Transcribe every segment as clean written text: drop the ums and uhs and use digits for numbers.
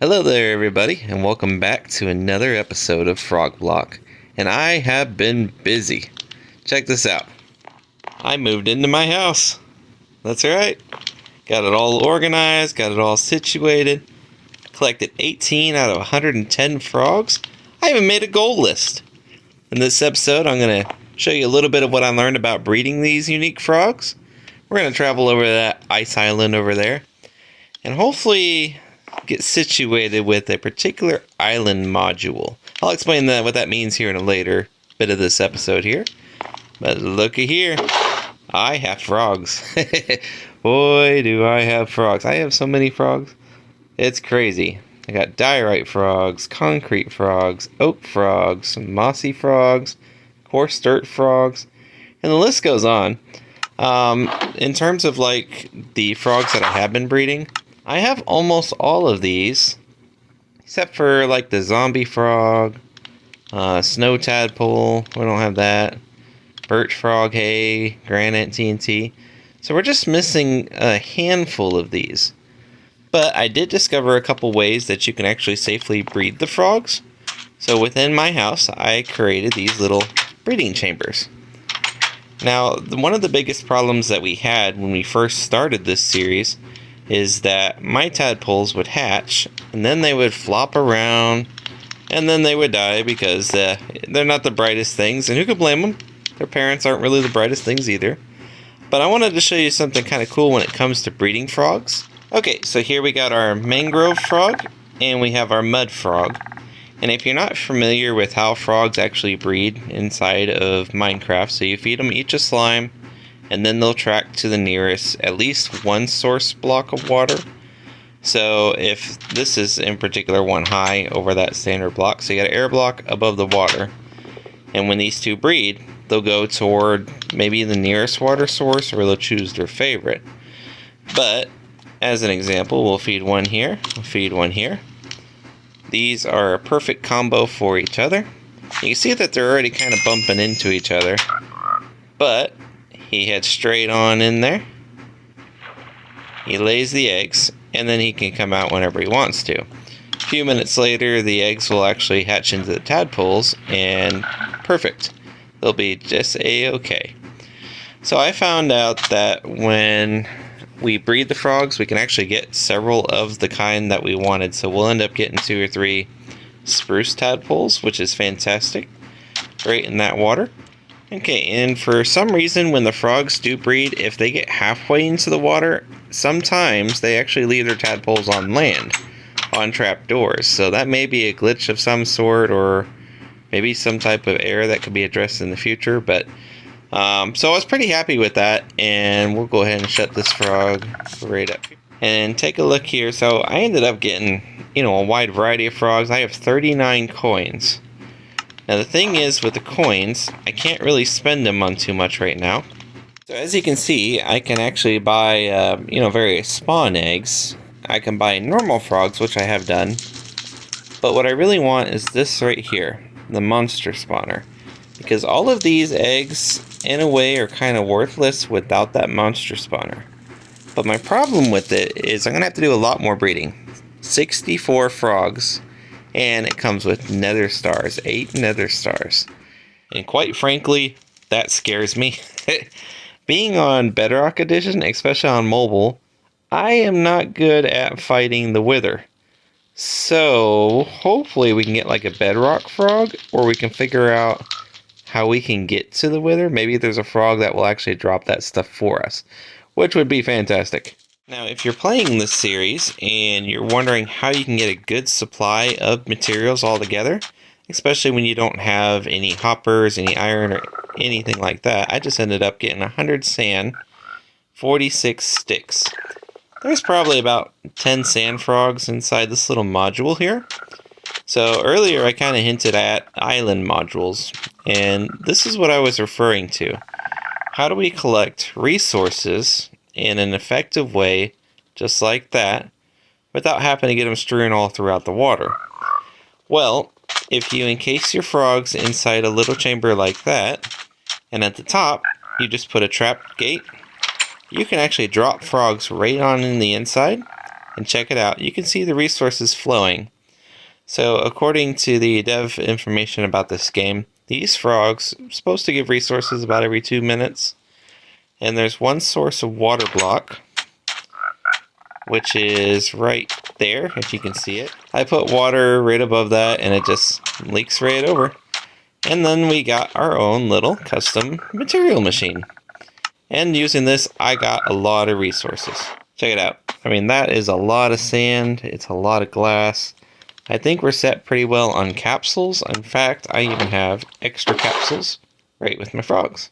Hello there, everybody, and welcome back to another episode of Skyblock. And I have been busy. Check this out. I moved into my house. That's right. Got it all organized, got it all situated. Collected 18 out of 110 frogs. I even made a goal list. In this episode, I'm going to show you a little bit of what I learned about breeding these unique frogs. We're going to travel over to that ice island over there. And hopefully get situated with a particular island module. I'll explain what that means here in a later bit of this episode here. But looky here. I have frogs. Boy, do I have frogs. I have so many frogs. It's crazy. I got diorite frogs, concrete frogs, oak frogs, mossy frogs, coarse dirt frogs, and the list goes on. In terms of like the frogs that I have been breeding, I have almost all of these, except for like the zombie frog, snow tadpole, we don't have that, birch frog, hay, granite, TNT. So we're just missing a handful of these. But I did discover a couple ways that you can actually safely breed the frogs. So within my house, I created these little breeding chambers. Now, one of the biggest problems that we had when we first started this series is that my tadpoles would hatch, and then they would flop around, and then they would die because they're not the brightest things, and who could blame them? Their parents aren't really the brightest things either. But I wanted to show you something kind of cool when it comes to breeding frogs. Okay, so here we got our mangrove frog, and we have our mud frog. And if you're not familiar with how frogs actually breed inside of Minecraft, so you feed them each a slime, and then they'll track to the nearest at least one source block of water. So if this is in particular one high over that standard block, so you got an air block above the water. And when these two breed, they'll go toward maybe the nearest water source, or they'll choose their favorite. But as an example, we'll feed one here, we'll feed one here. These are a perfect combo for each other. You can see that they're already kind of bumping into each other, but he heads straight on in there. He lays the eggs, and then he can come out whenever he wants to. A few minutes later, the eggs will actually hatch into the tadpoles, and perfect. They'll be just a-okay. So I found out that when we breed the frogs, we can actually get several of the kind that we wanted. So we'll end up getting 2 or 3 spruce tadpoles, which is fantastic. Right in that water. Okay, and for some reason when the frogs do breed, if they get halfway into the water, sometimes they actually leave their tadpoles on land, on trapdoors. So that may be a glitch of some sort, or maybe some type of error that could be addressed in the future. But so I was pretty happy with that, and we'll go ahead and shut this frog right up. And take a look here. So I ended up getting, a wide variety of frogs. I have 39 coins. Now the thing is with the coins, I can't really spend them on too much right now. So as you can see, I can actually buy, various spawn eggs. I can buy normal frogs, which I have done. But what I really want is this right here, the monster spawner. Because all of these eggs, in a way, are kind of worthless without that monster spawner. But my problem with it is I'm going to have to do a lot more breeding. 64 frogs. And it comes with nether stars, 8 nether stars. And quite frankly, that scares me. Being on Bedrock Edition, especially on mobile, I am not good at fighting the wither. So hopefully we can get like a bedrock frog, or we can figure out how we can get to the wither. Maybe there's a frog that will actually drop that stuff for us, which would be fantastic. Now, if you're playing this series and you're wondering how you can get a good supply of materials all together, especially when you don't have any hoppers, any iron, or anything like that, I just ended up getting 100 sand, 46 sticks. There's probably about 10 sand frogs inside this little module here. So earlier I kind of hinted at island modules, and this is what I was referring to. How do we collect resources in an effective way, just like that, without having to get them strewn all throughout the water? Well, if you encase your frogs inside a little chamber like that, and at the top you just put a trap gate, you can actually drop frogs right on in the inside, and check it out, you can see the resources flowing. So according to the dev information about this game, these frogs are supposed to give resources about every 2 minutes. And there's one source of water block, which is right there, if you can see it. I put water right above that and it just leaks right over. And then we got our own little custom material machine. And using this, I got a lot of resources. Check it out. I mean, that is a lot of sand. It's a lot of glass. I think we're set pretty well on capsules. In fact, I even have extra capsules right with my frogs.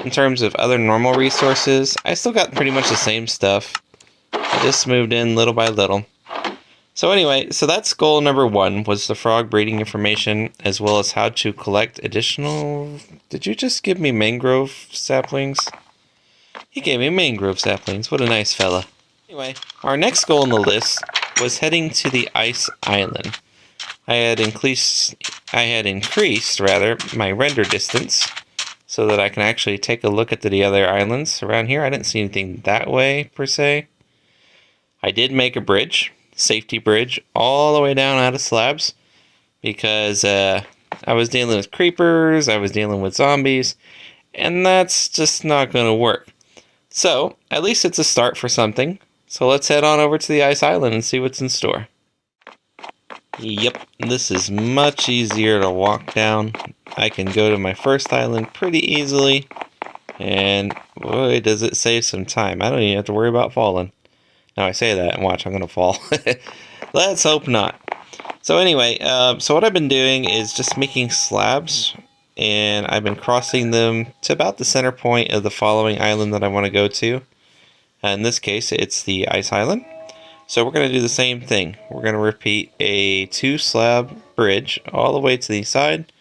In terms of other normal resources, I still got pretty much the same stuff. I just moved in little by little. So anyway, so that's goal number 1, was the frog breeding information, as well as how to collect additional... Did you just give me mangrove saplings? He gave me mangrove saplings. What a nice fella. Anyway, our next goal on the list was heading to the ice island. I had increased my render distance so that I can actually take a look at the other islands around here. I didn't see anything that way per se. I did make a bridge, safety bridge, all the way down out of slabs because I was dealing with creepers, I was dealing with zombies, and that's just not going to work. So, at least it's a start for something. So let's head on over to the ice island and see what's in store. Yep, this is much easier to walk down. I can go to my first island pretty easily. And boy, does it save some time. I don't even have to worry about falling. Now I say that and watch, I'm going to fall. Let's hope not. So anyway, so what I've been doing is just making slabs. And I've been crossing them to about the center point of the following island that I want to go to. In this case, it's the ice island. So we're going to do the same thing. We're going to repeat a 2-slab bridge all the way to the side,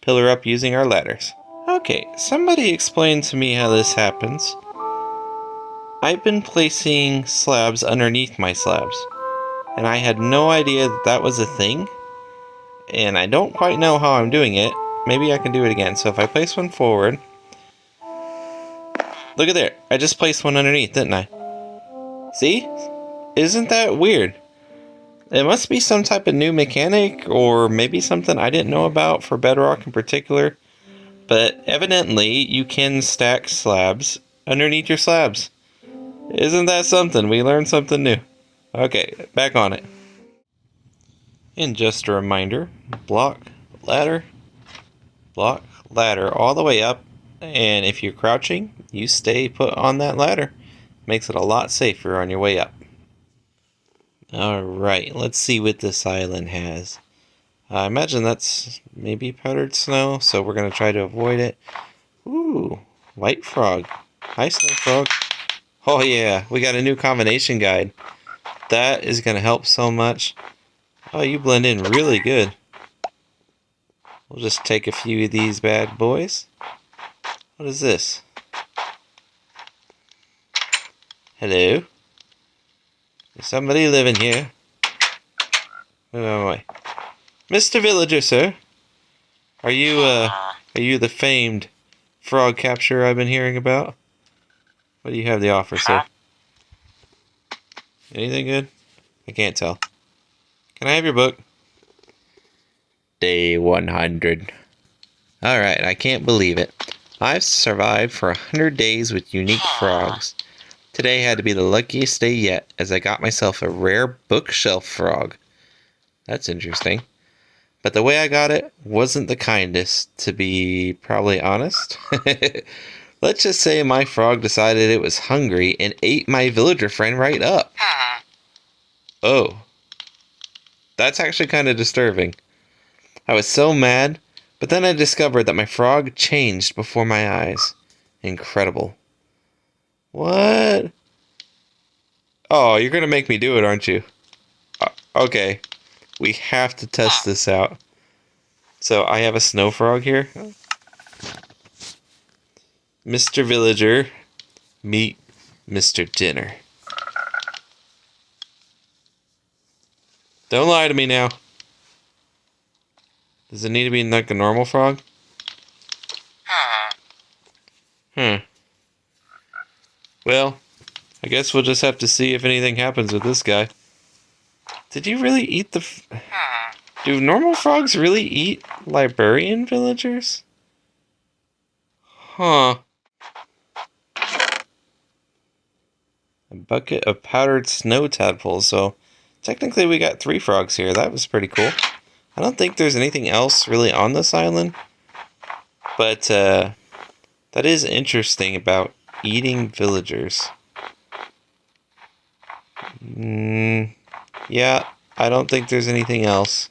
pillar up using our ladders. Okay, somebody explain to me how this happens. I've been placing slabs underneath my slabs, and I had no idea that that was a thing, and I don't quite know how I'm doing it. Maybe I can do it again. So if I place one forward, look at there, I just placed one underneath, didn't I? See? Isn't that weird? It must be some type of new mechanic, or maybe something I didn't know about for Bedrock in particular. But evidently, you can stack slabs underneath your slabs. Isn't that something? We learned something new. Okay, back on it. And just a reminder, block, ladder, all the way up. And if you're crouching, you stay put on that ladder. Makes it a lot safer on your way up. Alright, let's see what this island has. I imagine that's maybe powdered snow, so we're going to try to avoid it. Ooh, white frog. Hi, snow frog. Oh yeah, we got a new combination guide. That is going to help so much. Oh, you blend in really good. We'll just take a few of these bad boys. What is this? Hello? Is somebody living here? Wait. Mr. Villager, sir? Are you the famed frog capturer I've been hearing about? What do you have to offer, sir? Anything good? I can't tell. Can I have your book? Day 100. Alright, I can't believe it. I've survived for 100 days with unique frogs. Today had to be the luckiest day yet, as I got myself a rare bookshelf frog. That's interesting. But the way I got it wasn't the kindest, to be probably honest. Let's just say my frog decided it was hungry and ate my villager friend right up. Oh. That's actually kind of disturbing. I was so mad, but then I discovered that my frog changed before my eyes. Incredible. What? Oh, you're going to make me do it, aren't you? Okay. We have to test this out. So I have a snow frog here. Mr. Villager, meet Mr. Dinner. Don't lie to me now. Does it need to be like a normal frog? Well, I guess we'll just have to see if anything happens with this guy. Did you really eat the... Do normal frogs really eat librarian villagers? Huh. A bucket of powdered snow tadpoles. So technically we got 3 frogs here. That was pretty cool. I don't think there's anything else really on this island. But that is interesting about eating villagers. Yeah, I don't think there's anything else.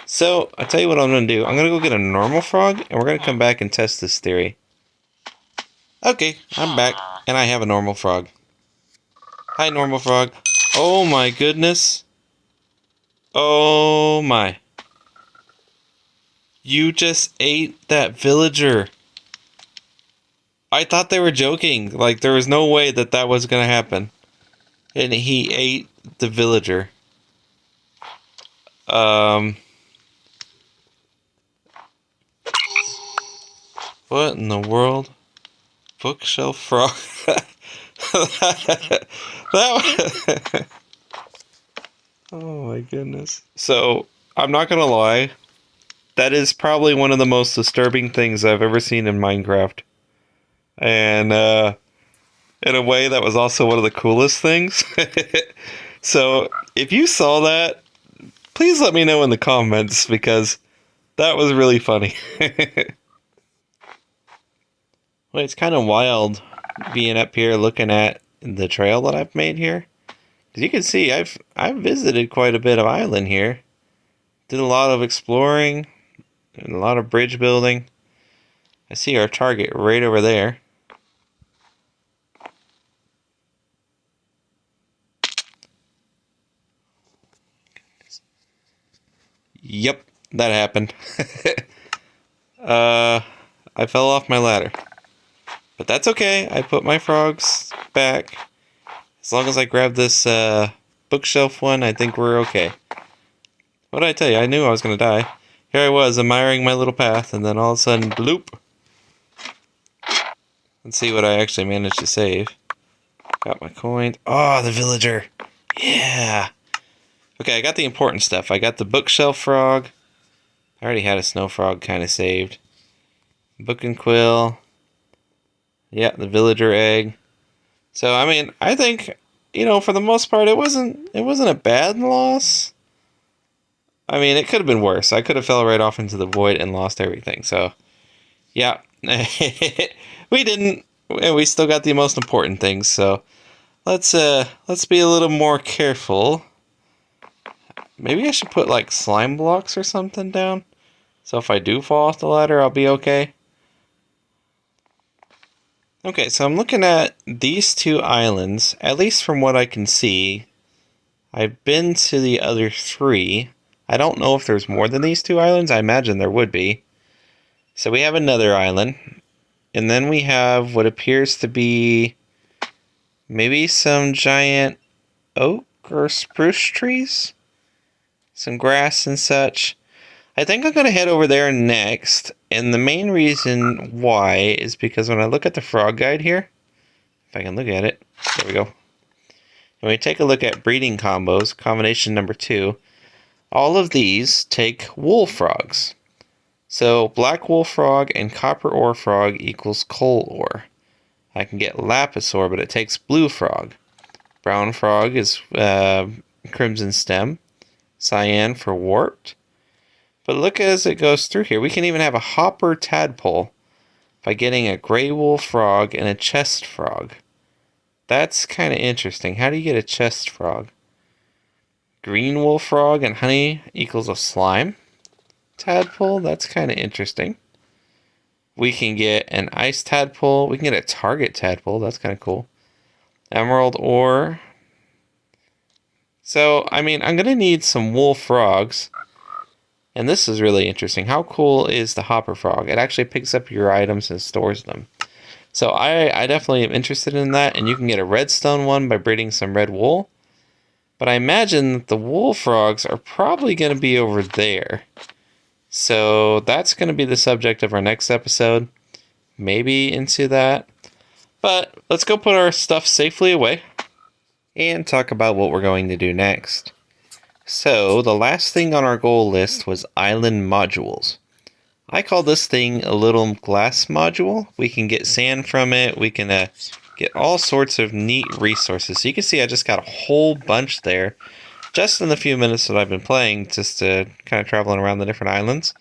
So, I'll tell you what I'm going to do. I'm going to go get a normal frog, and we're going to come back and test this theory. Okay, I'm back, and I have a normal frog. Hi, normal frog. Oh my goodness. Oh my. You just ate that villager. I thought they were joking. Like, there was no way that that was going to happen. And he ate the villager. What in the world? Bookshelf frog. Oh my goodness. So, I'm not gonna lie. That is probably one of the most disturbing things I've ever seen in Minecraft. And, in a way, that was also one of the coolest things. So, if you saw that, please let me know in the comments, because that was really funny. Well, it's kind of wild being up here looking at the trail that I've made here. As you can see, I've visited quite a bit of island here. Did a lot of exploring and a lot of bridge building. I see our target right over there. Yep, that happened. I fell off my ladder. But that's okay. I put my frogs back. As long as I grab this bookshelf one, I think we're okay. What did I tell you? I knew I was going to die. Here I was, admiring my little path, and then all of a sudden, bloop. Let's see what I actually managed to save. Got my coin. Oh, the villager. Yeah. Okay, I got the important stuff. I got the bookshelf frog. I already had a snow frog kind of saved. Book and quill. Yeah, the villager egg. So, I mean, I think, you know, for the most part, it wasn't a bad loss. I mean, it could have been worse. I could have fell right off into the void and lost everything. So, yeah. We didn't. We still got the most important things. So, let's be a little more careful. Maybe I should put, like, slime blocks or something down. So if I do fall off the ladder, I'll be okay. Okay, so I'm looking at these 2 islands, at least from what I can see. I've been to the other 3. I don't know if there's more than these 2 islands. I imagine there would be. So we have another island. And then we have what appears to be maybe some giant oak or spruce trees. Some grass and such. I think I'm going to head over there next, and the main reason why is because when I look at the frog guide here, if I can look at it, there we go. When we take a look at breeding combos, combination number 2, all of these take wool frogs. So black wool frog and copper ore frog equals coal ore. I can get lapis ore, but it takes blue frog. Brown frog is crimson stem. Cyan for warped. But look as it goes through here. We can even have a hopper tadpole by getting a gray wool frog and a chest frog. That's kind of interesting. How do you get a chest frog? Green wool frog and honey equals a slime tadpole. That's kind of interesting. We can get an ice tadpole. We can get a target tadpole. That's kind of cool. Emerald ore. So, I mean, I'm going to need some wool frogs. And this is really interesting. How cool is the hopper frog? It actually picks up your items and stores them. So I definitely am interested in that. And you can get a redstone one by breeding some red wool. But I imagine that the wool frogs are probably going to be over there. So that's going to be the subject of our next episode. Maybe into that. But let's go put our stuff safely away and talk about what we're going to do next. So the last thing on our goal list was island modules. I call this thing a little glass module. We can get sand from it. We can get all sorts of neat resources. So you can see I just got a whole bunch there just in the few minutes that I've been playing, just kind of traveling around the different islands.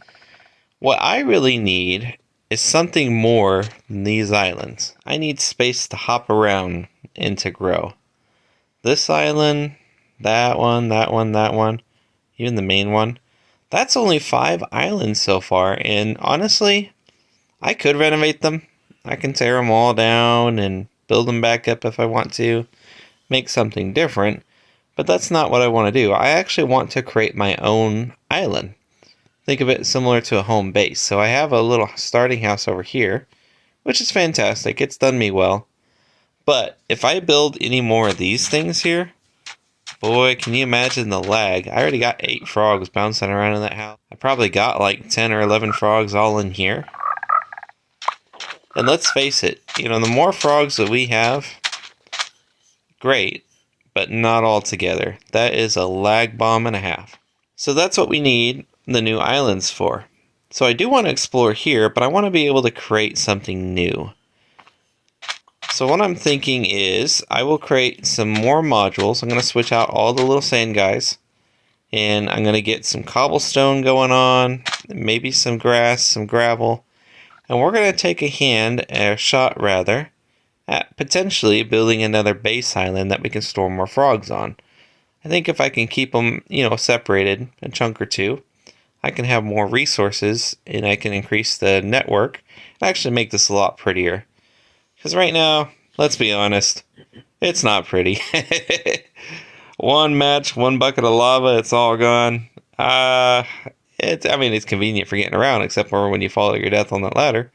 What I really need is something more than these islands. I need space to hop around and to grow. This island, that one, that one, that one, even the main one. That's only 5 islands so far, and honestly, I could renovate them. I can tear them all down and build them back up if I want to, make something different, but that's not what I want to do. I actually want to create my own island. Think of it similar to a home base. So I have a little starting house over here, which is fantastic. It's done me well. But if I build any more of these things here, boy, can you imagine the lag? I already got 8 frogs bouncing around in that house. I probably got like 10 or 11 frogs all in here. And let's face it, the more frogs that we have, great, but not all together. That is a lag bomb and a half. So that's what we need the new islands for. So I do want to explore here, but I want to be able to create something new. So what I'm thinking is I will create some more modules. I'm going to switch out all the little sand guys, and I'm going to get some cobblestone going on, maybe some grass, some gravel, and we're going to take a shot at potentially building another base island that we can store more frogs on. I think if I can keep them, separated a chunk or two, I can have more resources and I can increase the network and actually make this a lot prettier. Because right now, let's be honest, it's not pretty. One match, one bucket of lava, it's all gone. It's convenient for getting around, except for when you fall to your death on that ladder.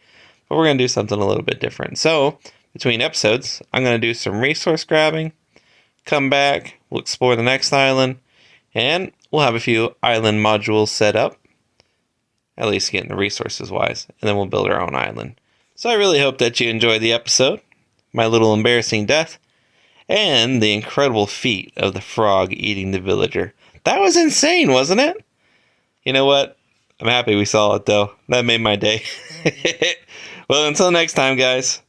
But we're going to do something a little bit different. So, between episodes, I'm going to do some resource grabbing, come back, we'll explore the next island, and we'll have a few island modules set up, at least getting the resources wise, and then we'll build our own island. So I really hope that you enjoyed the episode, my little embarrassing death, and the incredible feat of the frog eating the villager. That was insane, wasn't it? You know what? I'm happy we saw it, though. That made my day. Well, until next time, guys,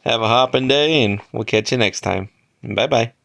have a hopping day, and we'll catch you next time. Bye-bye.